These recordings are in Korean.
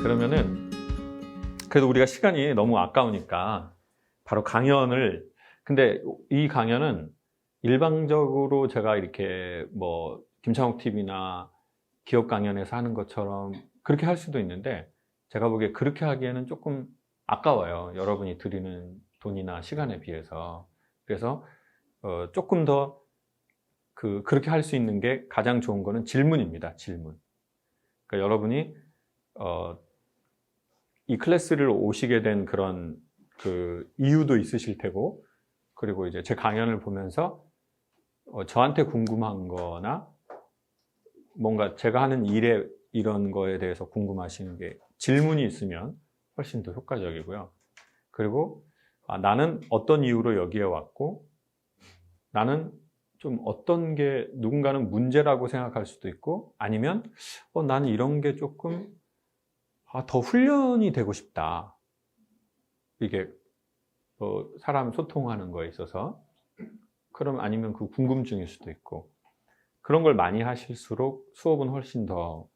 그러면은 그래도 우리가 시간이 너무 아까우니까 바로 강연을, 근데 이 강연은 일방적으로 제가 이렇게 뭐 김창욱 TV나 기업 강연에서 하는 것처럼 그렇게 할 수도 있는데, 제가 보기에 그렇게 하기에는 조금 아까워요. 여러분이 드리는 돈이나 시간에 비해서. 그래서 조금 더 그렇게 할 수 있는 게 가장 좋은 거는 질문입니다. 질문. 그러니까 여러분이 이 클래스를 오시게 된 그런 이유도 있으실 테고, 그리고 이제 제 강연을 보면서 저한테 궁금한 거나 뭔가 제가 하는 일에 이런 거에 대해서 궁금하시는 게 질문이 있으면 훨씬 더 효과적이고요. 그리고 나는 어떤 이유로 여기에 왔고, 나는 좀 어떤 게 누군가는 문제라고 생각할 수도 있고, 아니면 나는 이런 게 조금 더 훈련이 되고 싶다. 이게 사람 소통하는 거에 있어서. 그럼 아니면 그 궁금증일 수도 있고, 그런 걸 많이 하실수록 수업은 훨씬 더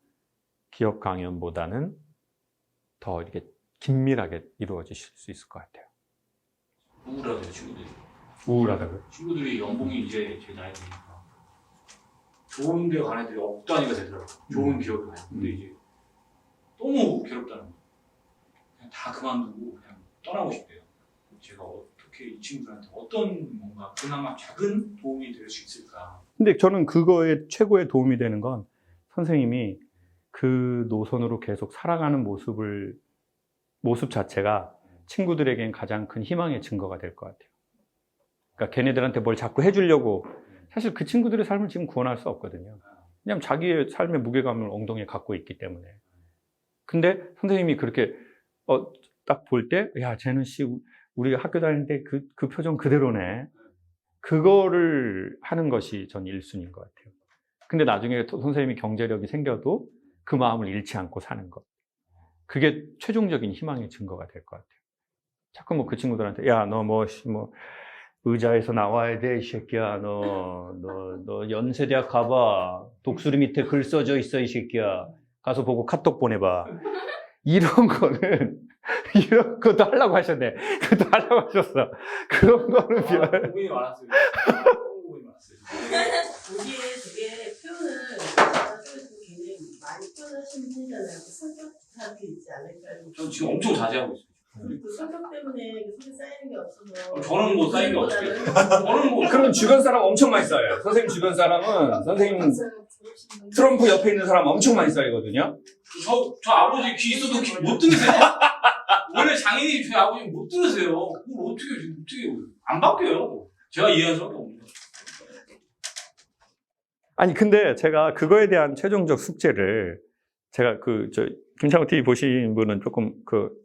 기업 강연보다는 더 이렇게 긴밀하게 이루어지실 수 있을 것 같아요. 우울하대요, 친구들이. 우울하다고요? 친구들이 연봉이 이제 제 나이 되니까 좋은 데 간 애들이 없다니까 되더라고요. 좋은 기업에 가요. 근데 이제 너무 괴롭다는 거예요. 그냥 다 그만두고 그냥 떠나고 싶대요. 제가 어떻게 이 친구들한테 어떤 뭔가 그나마 작은 도움이 될 수 있을까. 근데 저는 그거에 최고의 도움이 되는 건 선생님이 그 노선으로 계속 살아가는 모습 자체가 친구들에겐 가장 큰 희망의 증거가 될 것 같아요. 그러니까 걔네들한테 뭘 자꾸 해주려고, 사실 그 친구들의 삶을 지금 구원할 수 없거든요. 왜냐하면 자기의 삶의 무게감을 엉덩이에 갖고 있기 때문에. 근데 선생님이 그렇게 딱 볼 때, 야, 쟤는 우리가 학교 다닐 때 그 표정 그대로네. 그거를 하는 것이 전 1순위인 것 같아요. 근데 나중에 선생님이 경제력이 생겨도 그 마음을 잃지 않고 사는 것. 그게 최종적인 희망의 증거가 될 것 같아요. 자꾸 뭐 그 친구들한테, 야, 너 의자에서 나와야 돼, 이 새끼야. 너 연세대학 가봐. 독수리 밑에 글 써져 있어, 이 새끼야. 가서 보고 카톡 보내봐. 이런 거는, 이런 것도 하려고 하셨네. 그것도 하려고 하셨어. 그런 거는 고민이 많았어요. 고민이 많았어요. 거기에 되게 표현을 굉장히 많이 표현하시는 분이잖아요. 성격한테 있지 않을까요? 전 지금 엄청 자제하고 있어요. 그 성격 때문에 속에 쌓이는 게 없어서. 저는 뭐 쌓인 게 없어요. 저는 뭐 그럼 주변 사람 엄청 많이 쌓여요. 선생님 주변 사람은, 선생님 트럼프 옆에 있는 사람 엄청 많이 쌓이거든요. 저 아버지 귀 있어도 못 들으세요? 원래 장인이 저희 아버지 못 들으세요. 그걸 어떻게 안 바뀌어요. 제가 이해할 수밖에 없네요. 아니, 근데 제가 그거에 대한 최종적 숙제를, 제가 김창욱 TV 보신 분은 조금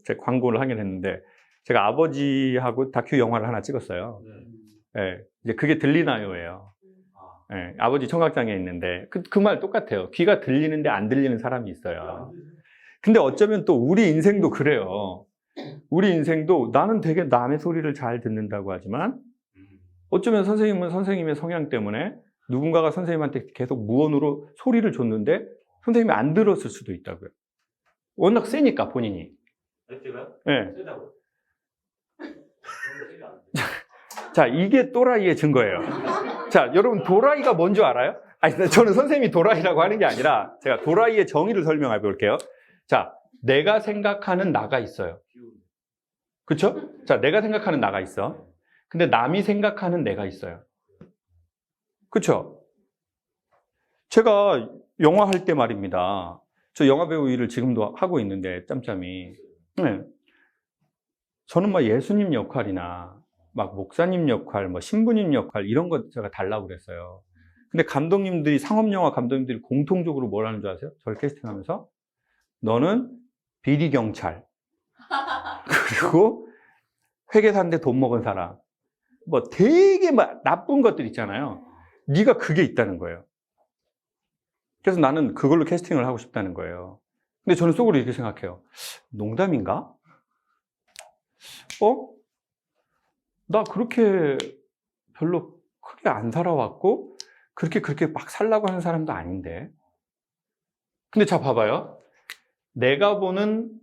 제 광고를 하긴 했는데, 제가 아버지하고 다큐 영화를 하나 찍었어요. 네, 이제 그게 들리나요예요. 네, 아버지 청각장애 있는데, 그 말 똑같아요. 귀가 들리는데 안 들리는 사람이 있어요. 근데 어쩌면 또 우리 인생도 그래요. 우리 인생도 나는 되게 남의 소리를 잘 듣는다고 하지만, 어쩌면 선생님은 선생님의 성향 때문에 누군가가 선생님한테 계속 무언으로 소리를 줬는데 선생님이 안 들었을 수도 있다고요. 워낙 세니까 본인이. 제가요? 네. 세다고. 자, 이게 또라이의 증거예요. 자, 여러분 도라이가 뭔지 알아요? 아니, 저는 선생님이 도라이라고 하는 게 아니라 제가 도라이의 정의를 설명해 볼게요. 자, 내가 생각하는 나가 있어요. 그쵸? 자, 내가 생각하는 나가 있어. 근데 남이 생각하는 내가 있어요. 그쵸? 제가 영화 할 때 말입니다. 저 영화배우 일을 지금도 하고 있는데, 짬짬이. 네. 저는 막 예수님 역할이나, 막 목사님 역할, 뭐 신부님 역할, 이런 거 제가 달라고 그랬어요. 근데 감독님들이, 상업영화 감독님들이 공통적으로 뭘 하는 줄 아세요? 저를 캐스팅하면서? 너는 비리경찰. 그리고 회계사인데 돈 먹은 사람. 뭐 되게 나쁜 것들 있잖아요. 네가 그게 있다는 거예요. 그래서 나는 그걸로 캐스팅을 하고 싶다는 거예요. 근데 저는 속으로 이렇게 생각해요. 농담인가? 나 그렇게 별로 크게 안 살아왔고 그렇게 막 살라고 하는 사람도 아닌데. 근데 자 봐봐요. 내가 보는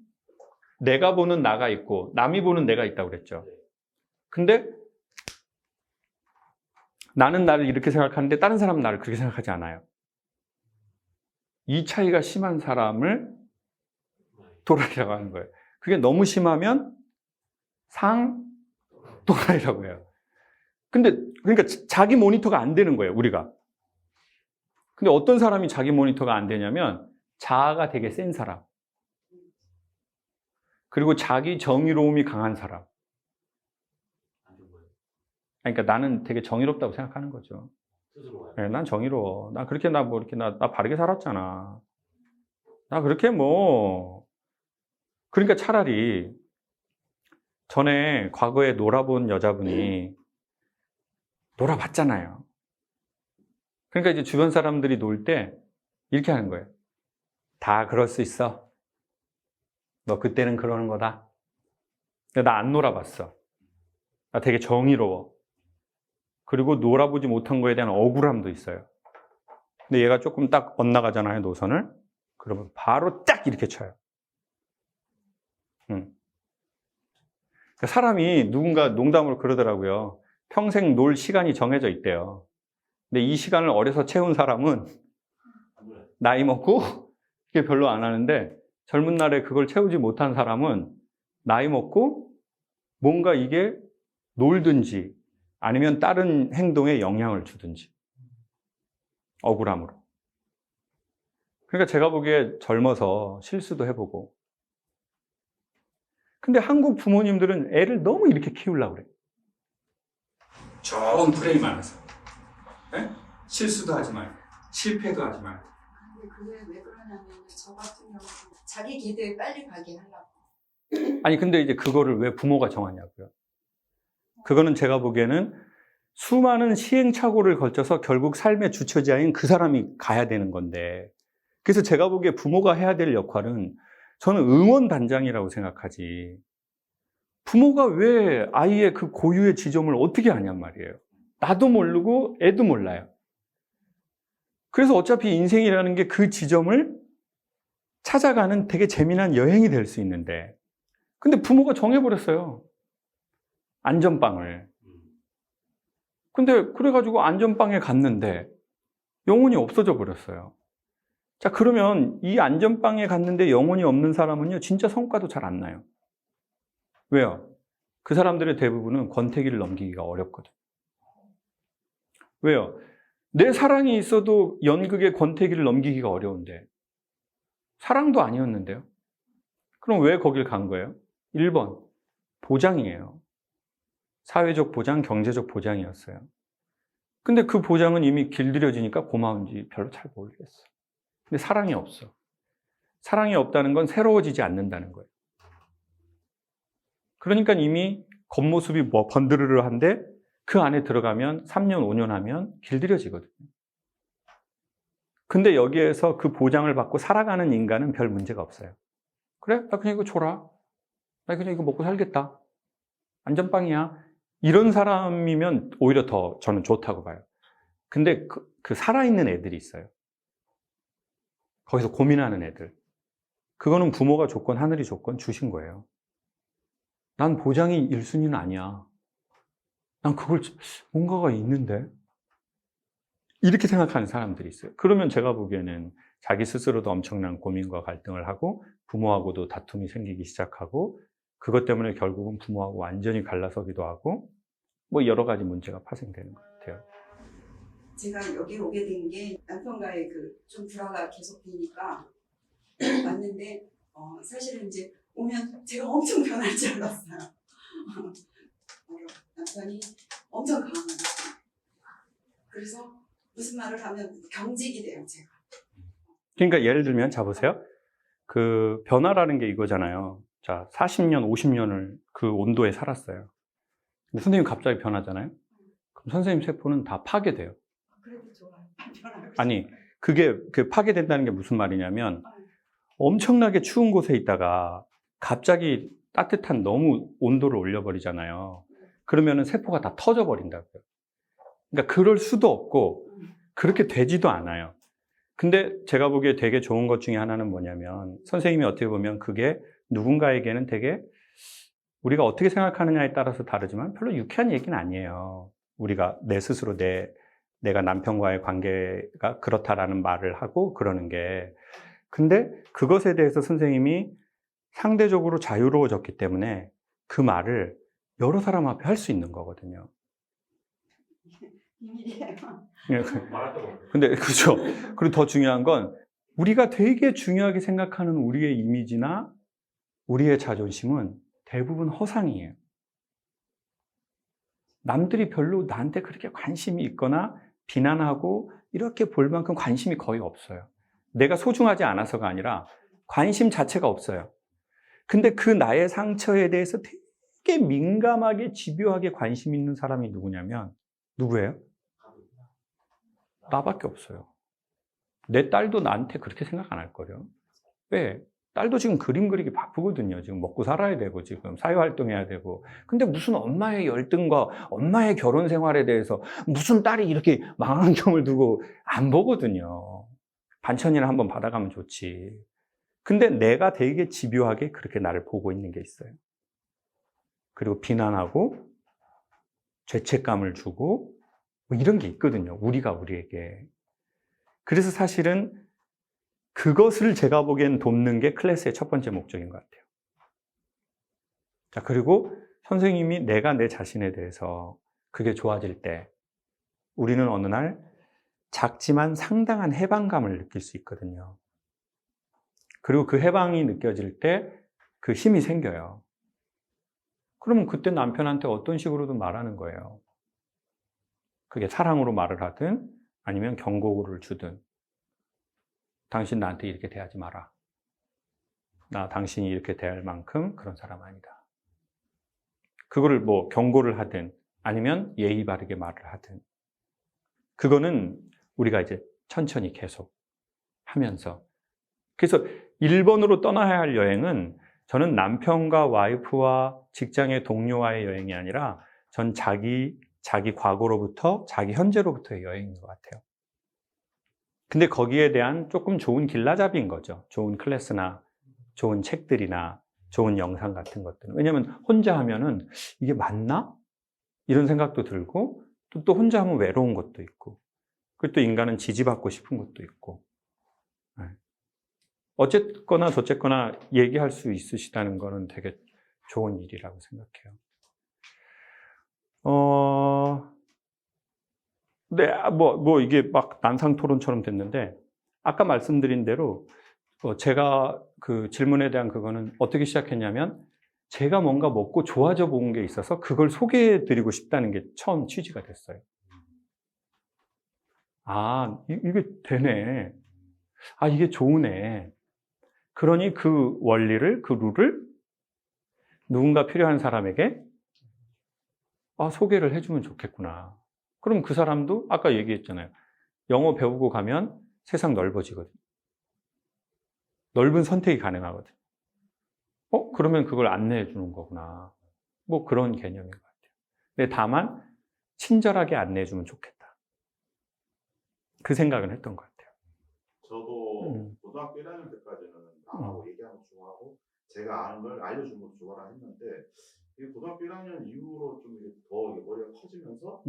나가 있고 남이 보는 내가 있다고 그랬죠. 근데 나는 나를 이렇게 생각하는데 다른 사람은 나를 그렇게 생각하지 않아요. 이 차이가 심한 사람을 도라이라고 하는 거예요. 그게 너무 심하면 상도라이라고 해요. 근데 그러니까 자기 모니터가 안 되는 거예요, 우리가. 근데 어떤 사람이 자기 모니터가 안 되냐면 자아가 되게 센 사람. 그리고 자기 정의로움이 강한 사람. 그러니까 나는 되게 정의롭다고 생각하는 거죠. 네, 난 정의로워. 난 그렇게 나 바르게 살았잖아. 나 그렇게 그러니까 차라리 전에 과거에 놀아본 여자분이 놀아봤잖아요. 그러니까 이제 주변 사람들이 놀 때 이렇게 하는 거예요. 다 그럴 수 있어. 너 그때는 그러는 거다. 나 안 놀아봤어. 나 되게 정의로워. 그리고 놀아보지 못한 거에 대한 억울함도 있어요. 근데 얘가 조금 딱 엇나가잖아요, 노선을. 그러면 바로 딱 이렇게 쳐요. 그러니까 사람이 누군가 농담으로 그러더라고요. 평생 놀 시간이 정해져 있대요. 근데 이 시간을 어려서 채운 사람은 나이 먹고 그게 별로 안 하는데 젊은 날에 그걸 채우지 못한 사람은 나이 먹고 뭔가 이게 놀든지 아니면 다른 행동에 영향을 주든지 억울함으로. 그러니까 제가 보기에 젊어서 실수도 해보고. 근데 한국 부모님들은 애를 너무 이렇게 키우려고 그래요. 좋은 프레임 안에서. 네? 실수도 하지 말고 실패도 하지 말고. 근데 그게 왜 그러냐면 저 같은 경우는 자기 기대에 빨리 가게 하려고. 아니 근데 이제 그거를 왜 부모가 정하냐고요. 그거는 제가 보기에는 수많은 시행착오를 거쳐서 결국 삶의 주처자인 그 사람이 가야 되는 건데, 그래서 제가 보기에 부모가 해야 될 역할은 저는 응원단장이라고 생각하지, 부모가 왜 아이의 그 고유의 지점을 어떻게 아냔 말이에요. 나도 모르고 애도 몰라요. 그래서 어차피 인생이라는 게 그 지점을 찾아가는 되게 재미난 여행이 될 수 있는데, 근데 부모가 정해버렸어요. 안전빵을. 근데 그래가지고 안전빵에 갔는데 영혼이 없어져 버렸어요. 자, 그러면 이 안전빵에 갔는데 영혼이 없는 사람은요, 진짜 성과도 잘 안 나요. 왜요? 그 사람들의 대부분은 권태기를 넘기기가 어렵거든. 왜요? 내 사랑이 있어도 연극의 권태기를 넘기기가 어려운데, 사랑도 아니었는데요? 그럼 왜 거길 간 거예요? 1번, 보장이에요. 사회적 보장, 경제적 보장이었어요. 근데 그 보장은 이미 길들여지니까 고마운지 별로 잘 모르겠어. 근데 사랑이 없어. 사랑이 없다는 건 새로워지지 않는다는 거예요. 그러니까 이미 겉모습이 번드르르한데 그 안에 들어가면 3년, 5년 하면 길들여지거든요. 근데 여기에서 그 보장을 받고 살아가는 인간은 별 문제가 없어요. 그래? 나 그냥 이거 줘라. 나 그냥 이거 먹고 살겠다. 안전빵이야. 이런 사람이면 오히려 더 저는 좋다고 봐요. 근데 그 살아있는 애들이 있어요. 거기서 고민하는 애들. 그거는 부모가 조건, 하늘이 조건 주신 거예요. 난 보장이 1순위는 아니야. 난 그걸 뭔가가 있는데. 이렇게 생각하는 사람들이 있어요. 그러면 제가 보기에는 자기 스스로도 엄청난 고민과 갈등을 하고 부모하고도 다툼이 생기기 시작하고 그것 때문에 결국은 부모하고 완전히 갈라서기도 하고 뭐 여러 가지 문제가 파생되는 것 같아요. 제가 여기 오게 된 게 남편과의 그 좀 불화가 계속 되니까 왔는데 사실은 이제 오면 제가 엄청 변할 줄 알았어요. 남편이 엄청 강하거든요. 그래서 무슨 말을 하면 경직이 돼요, 제가. 그러니까 예를 들면 자 보세요. 그 변화라는 게 이거잖아요. 자, 40년, 50년을 그 온도에 살았어요. 근데 선생님 갑자기 변하잖아요. 그럼 선생님 세포는 다 파괴돼요. 그래도 좋아요. 변하고 아니, 그게 파괴된다는 게 무슨 말이냐면 엄청나게 추운 곳에 있다가 갑자기 따뜻한 너무 온도를 올려버리잖아요. 그러면은 세포가 다 터져버린다고요. 그러니까 그럴 수도 없고 그렇게 되지도 않아요. 근데 제가 보기에 되게 좋은 것 중에 하나는 뭐냐면 선생님이 어떻게 보면 그게 누군가에게는 되게 우리가 어떻게 생각하느냐에 따라서 다르지만 별로 유쾌한 얘기는 아니에요. 우리가 내 스스로 내가 남편과의 관계가 그렇다라는 말을 하고 그러는 게. 근데 그것에 대해서 선생님이 상대적으로 자유로워졌기 때문에 그 말을 여러 사람 앞에 할 수 있는 거거든요. 비밀이에요. 근데 그렇죠. 그리고 더 중요한 건 우리가 되게 중요하게 생각하는 우리의 이미지나 우리의 자존심은 대부분 허상이에요. 남들이 별로 나한테 그렇게 관심이 있거나 비난하고 이렇게 볼 만큼 관심이 거의 없어요. 내가 소중하지 않아서가 아니라 관심 자체가 없어요. 근데 그 나의 상처에 대해서 되게 민감하게 집요하게 관심 있는 사람이 누구냐면 누구예요? 나밖에 없어요. 내 딸도 나한테 그렇게 생각 안 할 거예요. 왜? 딸도 지금 그림 그리기 바쁘거든요. 지금 먹고 살아야 되고 지금 사회활동해야 되고. 근데 무슨 엄마의 열등과 엄마의 결혼 생활에 대해서 무슨 딸이 이렇게 망원경을 두고 안 보거든요. 반천이나 한번 받아가면 좋지. 근데 내가 되게 집요하게 그렇게 나를 보고 있는 게 있어요. 그리고 비난하고 죄책감을 주고 뭐 이런 게 있거든요. 우리가 우리에게. 그래서 사실은 그것을 제가 보기엔 돕는 게 클래스의 첫 번째 목적인 것 같아요. 자, 그리고 선생님이 내가 내 자신에 대해서 그게 좋아질 때 우리는 어느 날 작지만 상당한 해방감을 느낄 수 있거든요. 그리고 그 해방이 느껴질 때 그 힘이 생겨요. 그러면 그때 남편한테 어떤 식으로든 말하는 거예요. 그게 사랑으로 말을 하든 아니면 경고를 주든. 당신 나한테 이렇게 대하지 마라. 나 당신이 이렇게 대할 만큼 그런 사람 아니다. 그거를 뭐 경고를 하든 아니면 예의 바르게 말을 하든. 그거는 우리가 이제 천천히 계속 하면서. 그래서 1번으로 떠나야 할 여행은 저는 남편과 와이프와 직장의 동료와의 여행이 아니라 전 자기 과거로부터 자기 현재로부터의 여행인 것 같아요. 근데 거기에 대한 조금 좋은 길라잡이인 거죠. 좋은 클래스나 좋은 책들이나 좋은 영상 같은 것들은. 왜냐하면 혼자 하면은 이게 맞나? 이런 생각도 들고 또 혼자 하면 외로운 것도 있고 그리고 또 인간은 지지받고 싶은 것도 있고. 어쨌거나 저쨌거나 얘기할 수 있으시다는 거는 되게 좋은 일이라고 생각해요. 네, 이게 막 난상 토론처럼 됐는데, 아까 말씀드린 대로, 제가 그 질문에 대한 그거는 어떻게 시작했냐면, 제가 뭔가 먹고 좋아져 본 게 있어서 그걸 소개해 드리고 싶다는 게 처음 취지가 됐어요. 아, 이게 되네. 아, 이게 좋으네. 그러니 그 원리를, 그 룰을 누군가 필요한 사람에게 소개를 해주면 좋겠구나. 그럼 그 사람도 아까 얘기했잖아요. 영어 배우고 가면 세상 넓어지거든요. 넓은 선택이 가능하거든요. 그러면 그걸 안내해 주는 거구나. 뭐 그런 개념인 것 같아요. 근데 다만 친절하게 안내해 주면 좋겠다. 그 생각은 했던 것 같아요. 저도 고등학교 1학년 때까지는 나하고 얘기하는 거 좋아하고 제가 아는 걸 알려주는 것도 좋아라 했는데 고등학교 1학년 이후로 좀 더 머리가 커지면서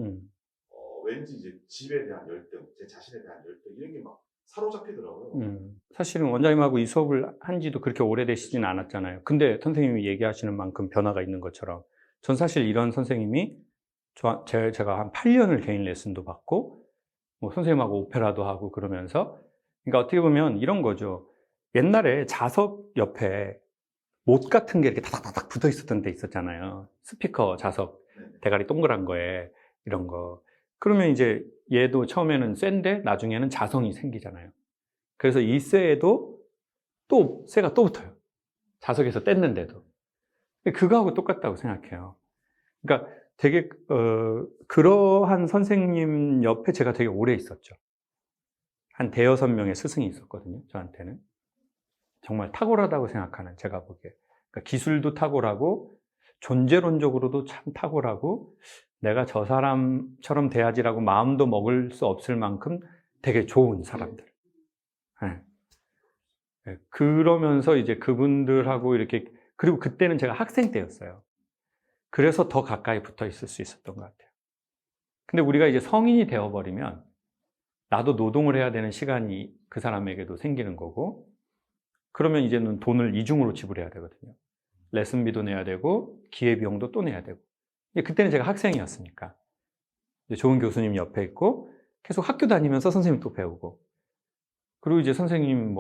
왠지 이제 집에 대한 열등, 제 자신에 대한 열등 이런 게 막 사로잡히더라고요. 사실은 원장님하고 이 수업을 한 지도 그렇게 오래되시진 않았잖아요. 근데 선생님이 얘기하시는 만큼 변화가 있는 것처럼 전 사실 이런 선생님이 제가 한 8년을 개인 레슨도 받고 뭐 선생님하고 오페라도 하고 그러면서 그러니까 어떻게 보면 이런 거죠. 옛날에 자석 옆에 못 같은 게 이렇게 다닥다닥 붙어 있었던 데 있었잖아요. 스피커 자석 대가리 동그란 거에 이런 거. 그러면 이제 얘도 처음에는 쇠인데 나중에는 자성이 생기잖아요. 그래서 이 쇠에도 또 쇠가 또 붙어요. 자석에서 뗐는데도. 그거하고 똑같다고 생각해요. 그러니까 되게 그러한 선생님 옆에 제가 되게 오래 있었죠. 한 5-6명의 스승이 있었거든요. 저한테는. 정말 탁월하다고 생각하는 제가 보기에. 그러니까 기술도 탁월하고 존재론적으로도 참 탁월하고 내가 저 사람처럼 돼야지라고 마음도 먹을 수 없을 만큼 되게 좋은 사람들. 네, 그러면서 이제 그분들하고 이렇게, 그리고 그때는 제가 학생 때였어요. 그래서 더 가까이 붙어 있을 수 있었던 것 같아요. 근데 우리가 이제 성인이 되어버리면 나도 노동을 해야 되는 시간이 그 사람에게도 생기는 거고, 그러면 이제는 돈을 이중으로 지불해야 되거든요. 레슨비도 내야 되고 기회비용도 또 내야 되고. 그때는 제가 학생이었으니까 이제 좋은 교수님 옆에 있고 계속 학교 다니면서 선생님 또 배우고, 그리고 이제 선생님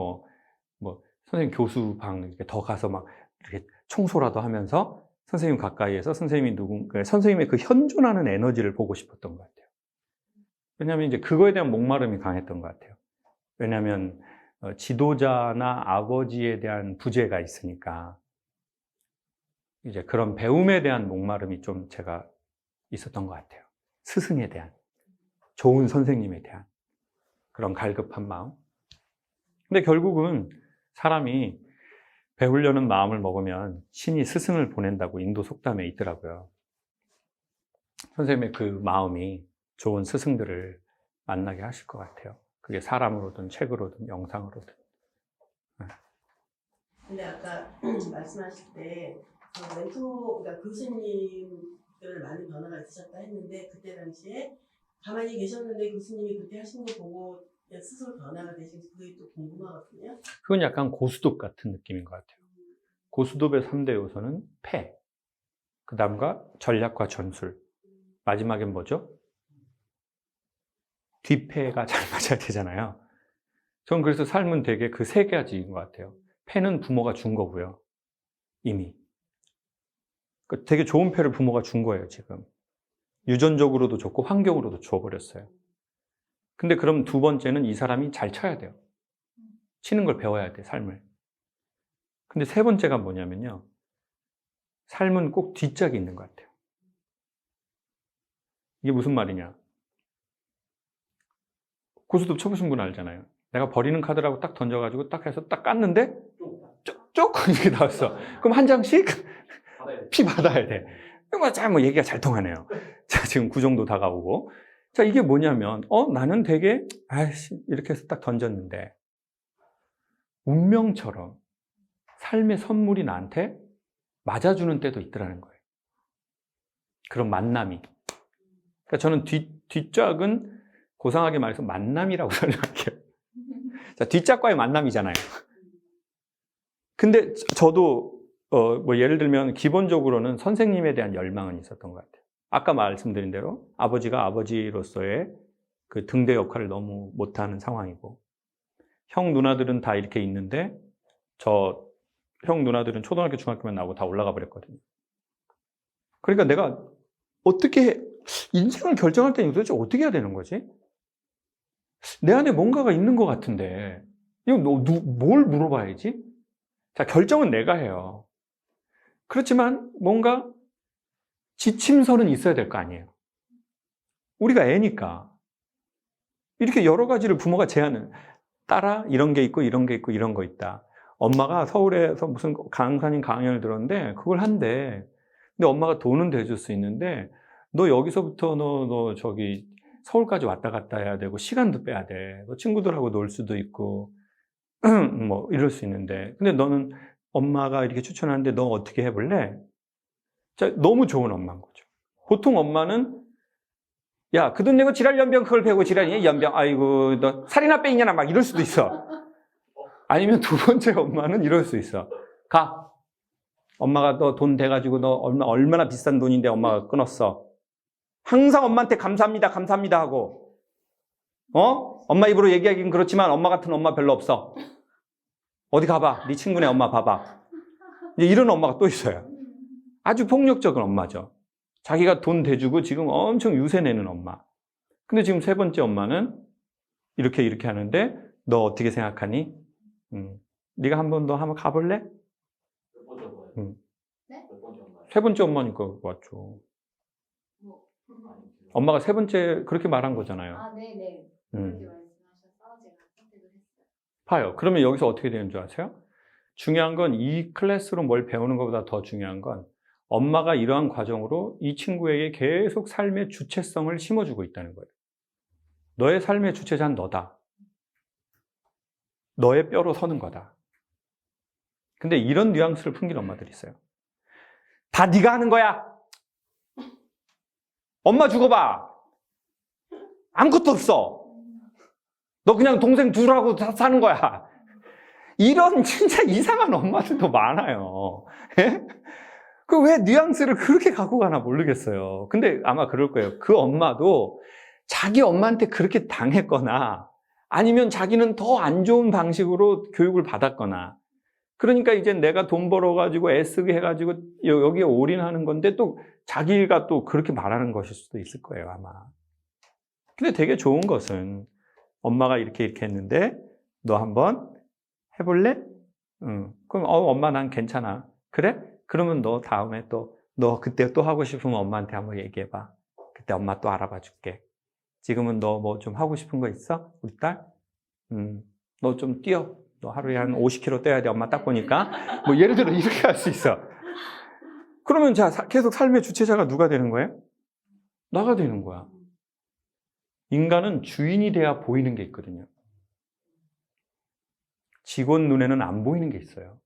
선생님 교수방 이렇게 더 가서 막 이렇게 청소라도 하면서 선생님 가까이에서 선생님의 그 현존하는 에너지를 보고 싶었던 것 같아요. 왜냐하면 이제 그거에 대한 목마름이 강했던 것 같아요. 왜냐하면 지도자나 아버지에 대한 부재가 있으니까 이제 그런 배움에 대한 목마름이 좀 제가 있었던 것 같아요. 스승에 대한, 좋은 선생님에 대한 그런 갈급한 마음. 근데 결국은 사람이 배우려는 마음을 먹으면 신이 스승을 보낸다고 인도 속담에 있더라고요. 선생님의 그 마음이 좋은 스승들을 만나게 하실 것 같아요. 그게 사람으로든 책으로든 영상으로든. 근데 아까 말씀하실 때 그러니까 교수님들 많은 변화가 있으셨다 했는데 그때 당시에 가만히 계셨는데 교수님이 그렇게 하신 거 보고 스스로 변화가 되신 그게 또 궁금하거든요. 그건 약간 고수톱 같은 느낌인 것 같아요. 고수톱의 3대 요소는 패, 그 다음과 전략과 전술, 마지막엔 뭐죠? 뒷패가 잘 맞아야 되잖아요. 전 그래서 삶은 되게 그 세 가지인 것 같아요. 패는 부모가 준 거고요, 이미. 되게 좋은 패를 부모가 준 거예요, 지금. 유전적으로도 좋고 환경으로도 줘버렸어요. 근데 그럼 두 번째는 이 사람이 잘 쳐야 돼요. 치는 걸 배워야 돼, 삶을. 근데 세 번째가 뭐냐면요, 삶은 꼭 뒷짝이 있는 것 같아요. 이게 무슨 말이냐? 고수톱 쳐보신 분 알잖아요. 내가 버리는 카드라고 딱 던져가지고 딱 해서 딱 깠는데 쪽 이렇게 나왔어. 그럼 한 장씩 피 받아야 돼. 뭐 얘기가 잘 통하네요. 자, 지금 그 정도 다가오고. 자, 이게 뭐냐면 나는 되게 이렇게 해서 딱 던졌는데 운명처럼 삶의 선물이 나한테 맞아주는 때도 있더라는 거예요. 그런 만남이. 그러니까 저는 뒷짝은 고상하게 말해서 만남이라고 설명할게요. 자, 뒷짝과의 만남이잖아요. 근데 저도 예를 들면 기본적으로는 선생님에 대한 열망은 있었던 것 같아요. 아까 말씀드린 대로 아버지가 아버지로서의 그 등대 역할을 너무 못하는 상황이고, 형 누나들은 다 이렇게 있는데 저 형 누나들은 초등학교 중학교만 나오고 다 올라가 버렸거든요. 그러니까 내가 어떻게 인생을 결정할 때는 도대체 어떻게 해야 되는 거지? 내 안에 뭔가가 있는 것 같은데 이거 뭘 물어봐야지? 자, 결정은 내가 해요. 그렇지만 뭔가 지침서는 있어야 될 거 아니에요. 우리가 애니까 이렇게 여러 가지를 부모가 제안을, 딸아 이런 게 있고 이런 게 있고 이런 거 있다. 엄마가 서울에서 무슨 강사님 강연을 들었는데 그걸 한대. 근데 엄마가 돈은 대줄 수 있는데 너 여기서부터 너 저기 서울까지 왔다 갔다 해야 되고 시간도 빼야 돼. 너 친구들하고 놀 수도 있고 뭐 이럴 수 있는데, 근데 너는 엄마가 이렇게 추천하는데 너 어떻게 해볼래? 자, 너무 좋은 엄마인 거죠. 보통 엄마는 야, 그 돈 내고 지랄 연병 그걸 배우고 지랄이냐 연병, 아이고 너 살이나 빼이냐나 막 이럴 수도 있어. 아니면 두 번째 엄마는 이럴 수 있어. 가. 엄마가 너 돈 대가지고 너 얼마나 비싼 돈인데 엄마가 끊었어. 항상 엄마한테 감사합니다, 감사합니다 하고, 엄마 입으로 얘기하긴 그렇지만 엄마 같은 엄마 별로 없어. 어디 가봐. 네 친구네 엄마 봐봐. 이제 이런 엄마가 또 있어요. 아주 폭력적인 엄마죠. 자기가 돈 대주고 지금 엄청 유세내는 엄마. 근데 지금 세 번째 엄마는 이렇게 하는데 너 어떻게 생각하니? 네가 한 번 더 한번 가볼래? 몇 번째 엄마예요? 네? 몇 번째 엄마예요? 세 번째 엄마니까 맞죠. 엄마가 세 번째 그렇게 말한 거잖아요. 아, 네네. 그렇게 말씀하셔서 제가 선택을 했어요. 봐요. 그러면 여기서 어떻게 되는 줄 아세요? 중요한 건 이 클래스로 뭘 배우는 것보다 더 중요한 건 엄마가 이러한 과정으로 이 친구에게 계속 삶의 주체성을 심어주고 있다는 거예요. 너의 삶의 주체자는 너다. 너의 뼈로 서는 거다. 근데 이런 뉘앙스를 풍기는 엄마들이 있어요. 다 네가 하는 거야. 엄마 죽어봐. 아무것도 없어. 너 그냥 동생 둘하고 사는 거야. 이런 진짜 이상한 엄마들도 많아요. 그 왜 뉘앙스를 그렇게 갖고 가나 모르겠어요. 근데 아마 그럴 거예요. 그 엄마도 자기 엄마한테 그렇게 당했거나 아니면 자기는 더 안 좋은 방식으로 교육을 받았거나 그러니까 이제 내가 돈 벌어가지고 애쓰게 해가지고 여기에 올인하는 건데 또 자기가 또 그렇게 말하는 것일 수도 있을 거예요, 아마. 근데 되게 좋은 것은 엄마가 이렇게 했는데 너 한번 해볼래? 응. 그럼 엄마 난 괜찮아. 그래? 그러면 너 다음에 또 너 그때 또 하고 싶으면 엄마한테 한번 얘기해봐. 그때 엄마 또 알아봐 줄게. 지금은 너 뭐 좀 하고 싶은 거 있어? 우리 딸? 너 좀 뛰어. 너 하루에 한 50km 뛰어야 돼. 엄마 딱 보니까. 뭐 예를 들어 이렇게 할 수 있어. 그러면 자 계속 삶의 주체자가 누가 되는 거예요? 나가 되는 거야. 인간은 주인이 돼야 보이는 게 있거든요. 직원 눈에는 안 보이는 게 있어요.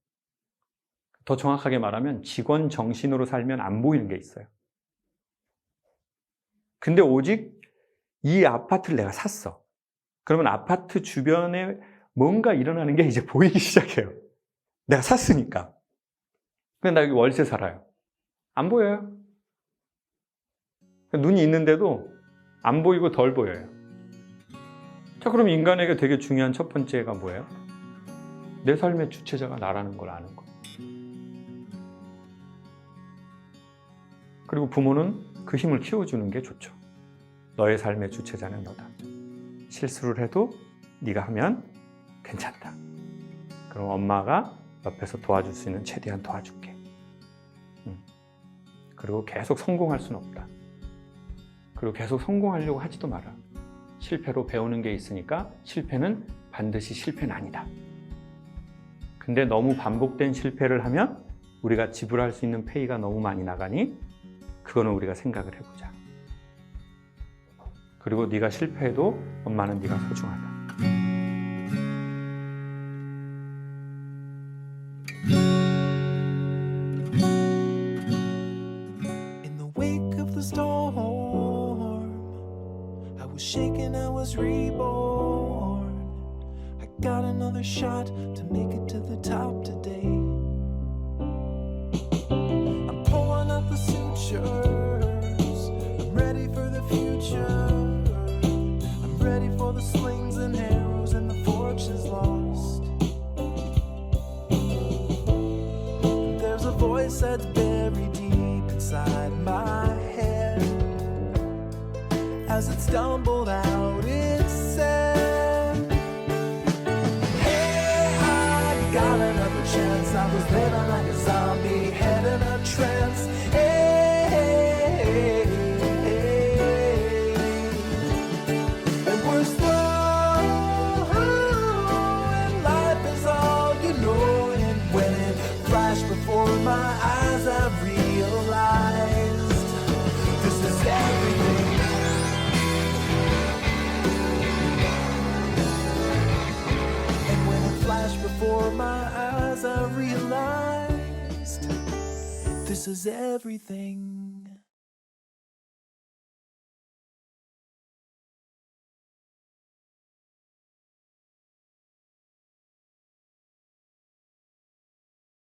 더 정확하게 말하면 직원 정신으로 살면 안 보이는 게 있어요. 근데 오직 이 아파트를 내가 샀어. 그러면 아파트 주변에 뭔가 일어나는 게 이제 보이기 시작해요. 내가 샀으니까. 근데 나 여기 월세 살아요. 안 보여요. 눈이 있는데도 안 보이고 덜 보여요. 자, 그럼 인간에게 되게 중요한 첫 번째가 뭐예요? 내 삶의 주체자가 나라는 걸 아는 거. 그리고 부모는 그 힘을 키워주는 게 좋죠. 너의 삶의 주체자는 너다. 실수를 해도 네가 하면 괜찮다. 그럼 엄마가 옆에서 도와줄 수 있는 최대한 도와줄게. 그리고 계속 성공할 수는 없다. 그리고 계속 성공하려고 하지도 마라. 실패로 배우는 게 있으니까 실패는 반드시 실패는 아니다. 근데 너무 반복된 실패를 하면 우리가 지불할 수 있는 페이가 너무 많이 나가니 그거는 우리가 생각을 해보자. 그리고 네가 실패해도 엄마는 네가 소중하다. In the wake of the storm, I was shaken, I was reborn. I got another shot to make it to the top today. I'm pulling up the sutures, I'm ready for the future. I'm ready for the slings and arrows and the fortunes lost. And there's a voice that's buried deep inside my head. As it stumbled out, it said, hey, I got another chance. I was living like a zombie, head in a trance. Hey, hey, hey, and we're slow, and life is all you know. And when it flashed before my eyes, I realized this is everything. And when it flashed before my eyes, I realized this is everything.